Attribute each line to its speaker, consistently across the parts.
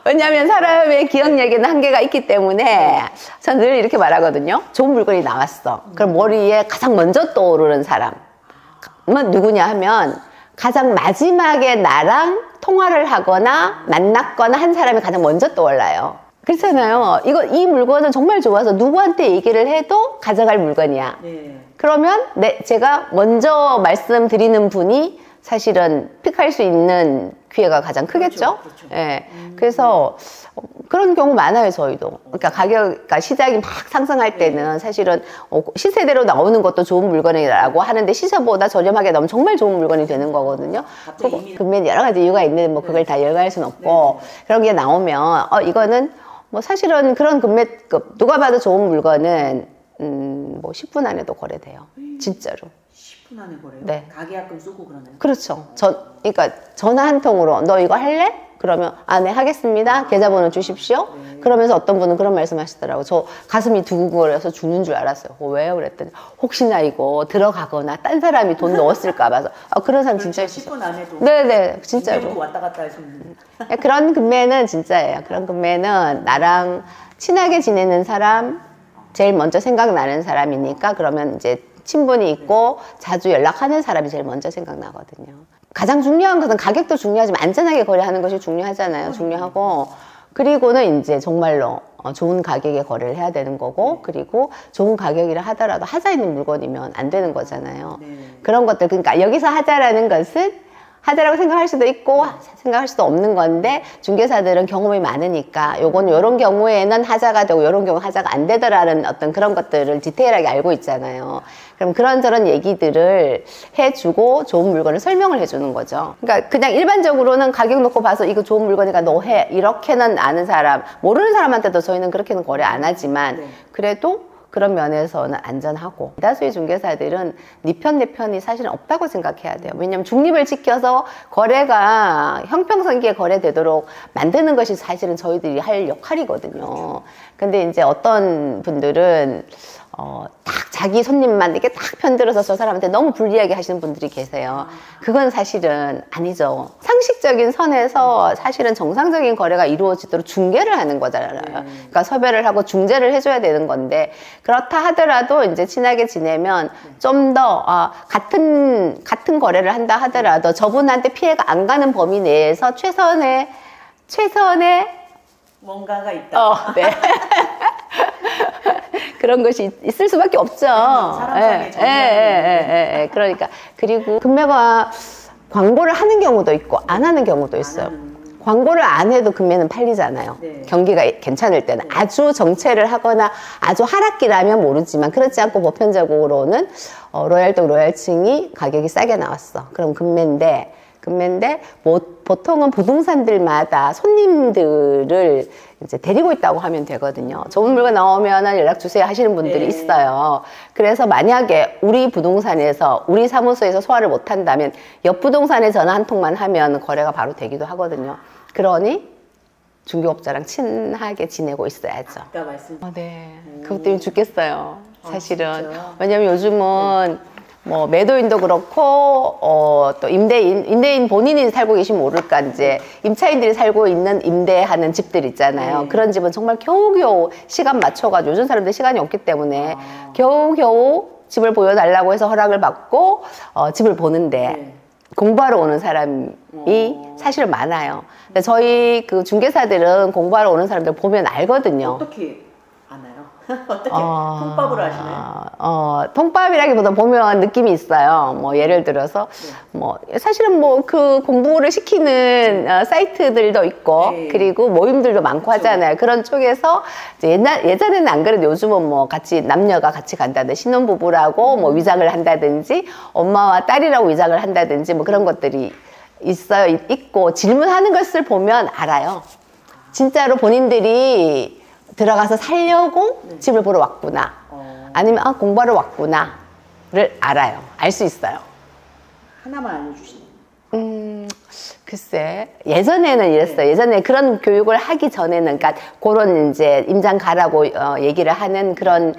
Speaker 1: 왜냐하면 사람의 기억력에는 한계가 있기 때문에 저는 늘 이렇게 말하거든요. 좋은 물건이 나왔어. 그럼 머리에 가장 먼저 떠오르는 사람은 누구냐 하면 가장 마지막에 나랑 통화를 하거나 만났거나 한 사람이 가장 먼저 떠올라요. 그렇잖아요. 이 물건은 정말 좋아서 누구한테 얘기를 해도 가져갈 물건이야. 네. 그러면 제가 먼저 말씀드리는 분이 사실은 픽할 수 있는 기회가 가장 크겠죠. 그렇죠. 예. 그래서 그런 경우 많아요, 저희도. 그러니까 그러니까 시장이 막 상승할 때는 사실은 시세대로 나오는 것도 좋은 물건이라고 하는데 시세보다 저렴하게 나오면 정말 좋은 물건이 되는 거거든요. 금매는 여러 가지 이유가 있는데 뭐 그걸 다 열거할 수는 없고 그런 게 나오면 이거는 뭐 사실은 그런 금매급 누가 봐도 좋은 물건은 뭐 10분 안에도 거래돼요. 진짜로.
Speaker 2: 10분 안에 거래요?
Speaker 1: 네.
Speaker 2: 가계약금 쓰고 그러나요?
Speaker 1: 그렇죠. 그러니까 전화 한 통으로 너 이거 할래? 그러면 네 하겠습니다. 계좌번호 주십시오. 네. 그러면서 어떤 분은 그런 말씀 하시더라고요. 저 가슴이 두근거려서 죽는 줄 알았어요. 왜요? 그랬더니 혹시나 이거 들어가거나 딴 사람이 돈 넣었을까 봐서 그런 사람
Speaker 2: 그렇죠.
Speaker 1: 진짜 있어요.
Speaker 2: 10분 안에도
Speaker 1: 네네 진짜로
Speaker 2: 왔다 갔다 할 수 있는
Speaker 1: 그런 금매는 진짜예요. 그런 금매는 나랑 친하게 지내는 사람 제일 먼저 생각나는 사람이니까 그러면 이제 친분이 있고 자주 연락하는 사람이 제일 먼저 생각나거든요. 가장 중요한 것은 가격도 중요하지만 안전하게 거래하는 것이 중요하잖아요. 중요하고 그리고는 이제 정말로 좋은 가격에 거래를 해야 되는 거고 그리고 좋은 가격이라 하더라도 하자 있는 물건이면 안 되는 거잖아요. 그런 것들 그러니까 여기서 하자라는 것은 하자라고 생각할 수도 있고 생각할 수도 없는 건데 중개사들은 경험이 많으니까 요건 요런 경우에는 하자가 되고 요런 경우 하자가 안 되더라는 어떤 그런 것들을 디테일하게 알고 있잖아요. 그럼 그런저런 얘기들을 해주고 좋은 물건을 설명을 해주는 거죠. 그러니까 그냥 일반적으로는 가격 놓고 봐서 이거 좋은 물건이니까 너 해 이렇게는 아는 사람 모르는 사람한테도 저희는 그렇게는 거래 안 하지만 그래도 그런 면에서는 안전하고 대다수의 중개사들은 네 편, 내 편이 사실은 없다고 생각해야 돼요. 왜냐하면 중립을 지켜서 거래가 형평성기에 거래되도록 만드는 것이 사실은 저희들이 할 역할이거든요. 근데 이제 어떤 분들은 딱 자기 손님만 이렇게 딱 편들어서 저 사람한테 너무 불리하게 하시는 분들이 계세요. 그건 사실은 아니죠. 상식적인 선에서 사실은 정상적인 거래가 이루어지도록 중개를 하는 거잖아요. 그러니까 섭외를 하고 중재를 해줘야 되는 건데 그렇다 하더라도 이제 친하게 지내면 좀 더 같은 거래를 한다 하더라도 저분한테 피해가 안 가는 범위 내에서 최선의
Speaker 2: 뭔가가 있다.
Speaker 1: 네. 그런 것이 있을 수밖에 없죠.
Speaker 2: 사람상의 정의는.
Speaker 1: 그러니까 그리고 금매가 광고를 하는 경우도 있고 안 하는 경우도 있어요. 광고를 안 해도 금매는 팔리잖아요. 네. 경기가 괜찮을 때는 아주 정체를 하거나 아주 하락기라면 모르지만 그렇지 않고 보편적으로는 로얄동 로얄층이 가격이 싸게 나왔어. 그럼 금매인데 보통은 부동산들마다 손님들을 이제 데리고 있다고 하면 되거든요. 좋은 물건 나오면 연락 주세요 하시는 분들이 있어요. 그래서 만약에 우리 부동산에서 우리 사무소에서 소화를 못 한다면 옆 부동산에 전화 한 통만 하면 거래가 바로 되기도 하거든요. 그러니 중개업자랑 친하게 지내고 있어야죠.
Speaker 2: 아까 말씀.
Speaker 1: 네. 그것 때문에 죽겠어요. 사실은. 왜냐면 요즘은 뭐 매도인도 그렇고 또 임대인 본인이 살고 계시면 모를까 이제 임차인들이 살고 있는 임대하는 집들 있잖아요. 그런 집은 정말 겨우겨우 시간 맞춰가지고 요즘 사람들 시간이 없기 때문에 겨우겨우 집을 보여달라고 해서 허락을 받고 집을 보는데 공부하러 오는 사람이 사실은 많아요. 근데 저희 그 중개사들은 공부하러 오는 사람들 보면 알거든요.
Speaker 2: 어떻게 아나요? 어떻게 통밥으로 하시나요?
Speaker 1: 통밥이라기보다 보면 느낌이 있어요. 뭐 예를 들어서 뭐 사실은 뭐 그 공부를 시키는 사이트들도 있고 그리고 모임들도 많고 하잖아요. 그런 쪽에서 이제 예전에는 안 그래도 요즘은 뭐 같이 남녀가 같이 간다든지 신혼부부라고 뭐 위장을 한다든지 엄마와 딸이라고 위장을 한다든지 뭐 그런 것들이 있고 질문하는 것을 보면 알아요. 진짜로 본인들이 들어가서 살려고 집을 보러 왔구나 아니면 공부하러 왔구나를 알아요. 알 수 있어요.
Speaker 2: 하나만 알려주시면
Speaker 1: 글쎄, 예전에는 이랬어요. 예전에 그런 교육을 하기 전에는, 그러니까 그런 이제 임장 가라고 얘기를 하는 그런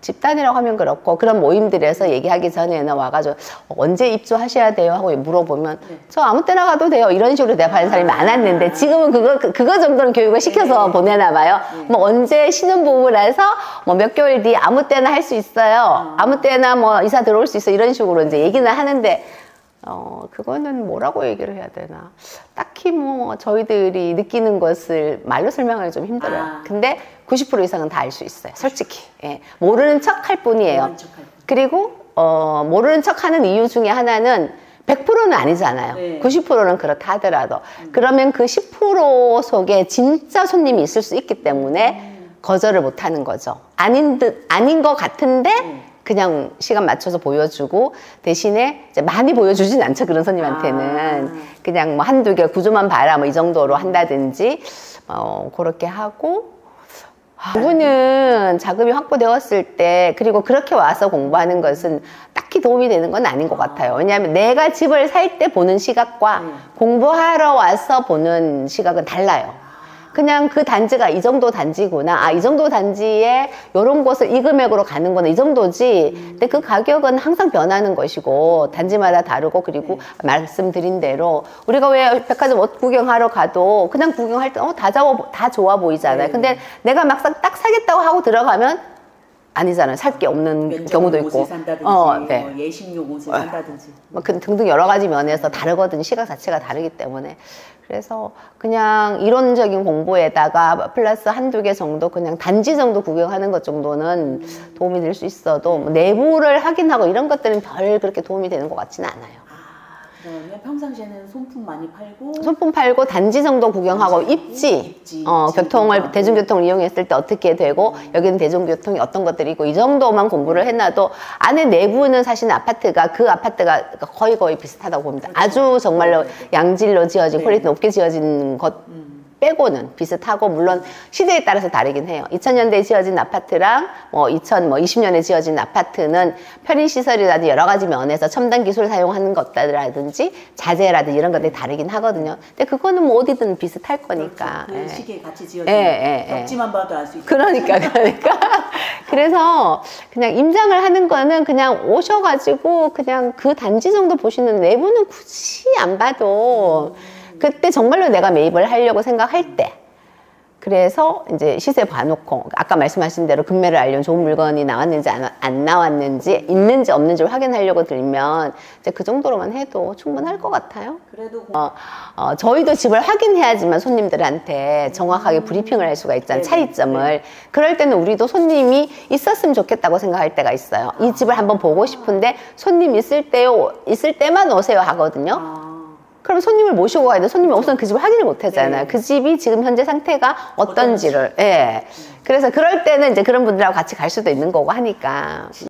Speaker 1: 집단이라고 하면 그렇고 그런 모임들에서 얘기하기 전에는 와가지고 언제 입주하셔야 돼요 하고 물어보면 저 아무 때나 가도 돼요 이런 식으로 대답하는 사람이 많았는데 지금은 그거 정도는 교육을 시켜서 보내나 봐요. 뭐 언제 신혼부부라서 뭐 몇 개월 뒤 아무 때나 할 수 있어요. 아무 때나 뭐 이사 들어올 수 있어 이런 식으로 이제 얘기는 하는데 그거는 뭐라고 얘기를 해야 되나. 딱히 뭐 저희들이 느끼는 것을 말로 설명하기 좀 힘들어요. 근데 90% 이상은 다 알 수 있어요. 솔직히. 예. 모르는 척 할 뿐이에요. 그리고 모르는 척 하는 이유 중에 하나는 100%는 아니잖아요.
Speaker 2: 네.
Speaker 1: 90%는 그렇다 하더라도. 그러면 그 10% 속에 진짜 손님이 있을 수 있기 때문에 거절을 못 하는 거죠. 아닌 것 같은데 그냥 시간 맞춰서 보여주고 대신에 이제 많이 보여주진 않죠. 그런 손님한테는. 그냥 뭐 한두 개 구조만 봐라 뭐 이 정도로 한다든지 그렇게 하고 누구는 자금이 확보되었을 때 그리고 그렇게 와서 공부하는 것은 딱히 도움이 되는 건 아닌 것 같아요. 왜냐하면 내가 집을 살 때 보는 시각과 공부하러 와서 보는 시각은 달라요. 그냥 그 단지가 이 정도 단지구나. 이 정도 단지에 이런 곳을 이 금액으로 가는구나. 이 정도지. 근데 그 가격은 항상 변하는 것이고 단지마다 다르고 그리고 말씀드린 대로 우리가 왜 백화점 옷 구경하러 가도 그냥 구경할 때 다 좋아 보이잖아요. 근데 내가 막상 딱 사겠다고 하고 들어가면 아니잖아요. 살 게 없는 경우도 있고.
Speaker 2: 옷을 산다든지,
Speaker 1: 네.
Speaker 2: 뭐 예식용 옷을 산다든지.
Speaker 1: 뭐 등등 여러 가지 면에서 다르거든요. 시각 자체가 다르기 때문에. 그래서 그냥 이론적인 공부에다가 플러스 한두 개 정도 그냥 단지 정도 구경하는 것 정도는 도움이 될 수 있어도 뭐 내부를 확인하고 이런 것들은 별 그렇게 도움이 되는 것 같지는 않아요.
Speaker 2: 그러면 평상시에는 손품 많이 팔고
Speaker 1: 손품 팔고 단지 정도 구경하고 입지 대중교통을 이용했을 때 어떻게 되고 여기는 대중교통이 어떤 것들이 있고 이 정도만 공부를 해놔도 안에 내부는 사실 그 아파트가 거의 비슷하다고 봅니다. 아주 정말로 양질로 지어진 퀄리티 높게 지어진 것 빼고는 비슷하고 물론 시대에 따라서 다르긴 해요. 2000년대에 지어진 아파트랑 2020년에 지어진 아파트는 편의시설이라든지 여러 가지 면에서 첨단 기술 사용하는 것들이라든지 자재라든지 이런 것들이 다르긴 하거든요. 근데 그거는 뭐 어디든 비슷할 거니까.
Speaker 2: 그렇죠. 그 시기에 같이 지어진 벽지만 봐도 알 수 있죠.
Speaker 1: 그러니까 그래서 그냥 임장을 하는 거는 그냥 오셔가지고 그냥 그 단지 정도 보시는 내부는 굳이 안 봐도 그때 정말로 내가 매입을 하려고 생각할 때 그래서 이제 시세 봐놓고 아까 말씀하신 대로 금매를 알려면 좋은 물건이 나왔는지 안 나왔는지 있는지 없는지 확인하려고 들면 이제 그 정도로만 해도 충분할 것 같아요.
Speaker 2: 그래도
Speaker 1: 저희도 집을 확인해야지만 손님들한테 정확하게 브리핑을 할 수가 있잖아요. 차이점을. 그럴 때는 우리도 손님이 있었으면 좋겠다고 생각할 때가 있어요. 이 집을 한번 보고 싶은데 손님 있을 때만 오세요 하거든요. 그럼 손님을 모시고 가야 돼. 손님이 없으면 그 집을 확인을 못 하잖아요. 그 집이 지금 현재 상태가 어떤지를. 그래서 그럴 때는 이제 그런 분들하고 같이 갈 수도 있는 거고 하니까.